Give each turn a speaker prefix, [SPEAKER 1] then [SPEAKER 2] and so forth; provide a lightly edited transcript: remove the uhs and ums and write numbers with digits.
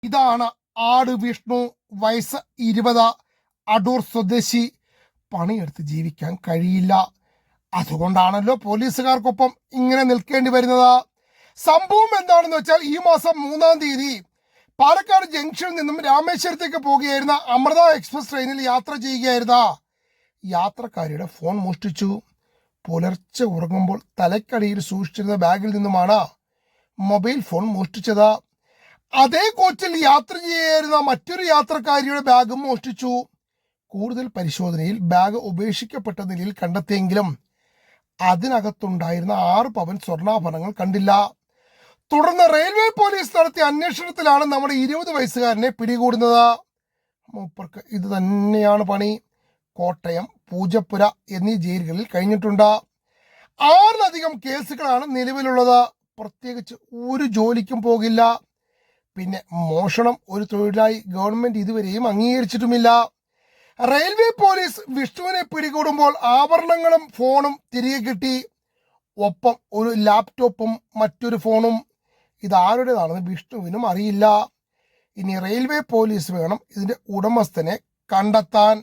[SPEAKER 1] ഇതാണ് ആട് വിഷ്ണു, വയസ്സ് 20, അടൂർ സ്വദേശി. പണിയെടുത്ത് ജീവിക്കാൻ കഴിയില്ല. അതുകൊണ്ടാണല്ലോ പോലീസുകാർക്കൊപ്പം ഇങ്ങനെ നിൽക്കേണ്ടി വരുന്നത്. സംഭവം എന്താണെന്ന് വെച്ചാൽ ഈ മാസം 3-ാം തീയതി പാലക്കാട് ജംഗ്ഷനിൽ നിന്നും രാമേശ്വരത്തേക്ക് പോകുകയായിരുന്ന അമൃത എക്സ്പ്രസ് ട്രെയിനിൽ യാത്ര ചെയ്യുകയായിരുന്ന യാത്രക്കാരിയുടെ ഫോൺ മോഷ്ടിച്ചു. പുലർച്ചെ ഉറങ്ങുമ്പോൾ തലക്കടിയിൽ സൂക്ഷിച്ചിരുന്ന ബാഗിൽ നിന്നുമാണ് മൊബൈൽ ഫോൺ മോഷ്ടിച്ചത്. അതേ കോച്ചിൽ യാത്ര ചെയ്യായിരുന്ന മറ്റൊരു യാത്രക്കാരിയുടെ ബാഗും മോഷ്ടിച്ചു. കൂടുതൽ പരിശോധനയിൽ ബാഗ് ഉപേക്ഷിക്കപ്പെട്ട നിലയിൽ കണ്ടെത്തിയെങ്കിലും അതിനകത്തുണ്ടായിരുന്ന 6 പവൻ സ്വർണ്ണാഭരണങ്ങൾ കണ്ടില്ല. തുടർന്ന് റെയിൽവേ പോലീസ് നടത്തിയ അന്വേഷണത്തിലാണ് നമ്മുടെ 20 വയസ്സുകാരനെ പിടികൂടുന്നത്. മൂപ്പർക്ക് ഇത് തന്നെയാണ് പണി. കോട്ടയം, പൂജപ്പുര എന്നീ ജയിലുകളിൽ കഴിഞ്ഞിട്ടുണ്ട്. 6-ലധികം കേസുകളാണ് നിലവിലുള്ളത്. പ്രത്യേകിച്ച് ഒരു ജോലിക്കും പോകില്ല. പിന്നെ മോഷണം ഒരു തൊഴിലായി ഗവൺമെന്റ് ഇതുവരെയും അംഗീകരിച്ചിട്ടുമില്ല. റെയിൽവേ പോലീസ് വിഷ്ണുവിനെ പിടികൂടുമ്പോൾ ആഭരണങ്ങളും ഫോണും തിരികെ കിട്ടി. ഒപ്പം ഒരു ലാപ്ടോപ്പും മറ്റൊരു ഫോണും. ഇതാരുടേതാണെന്ന് വിഷ്ണുവിനും അറിയില്ല. ഇനി റെയിൽവേ പോലീസ് വേണം ഇതിന്റെ ഉടമസ്ഥനെ കണ്ടെത്താൻ.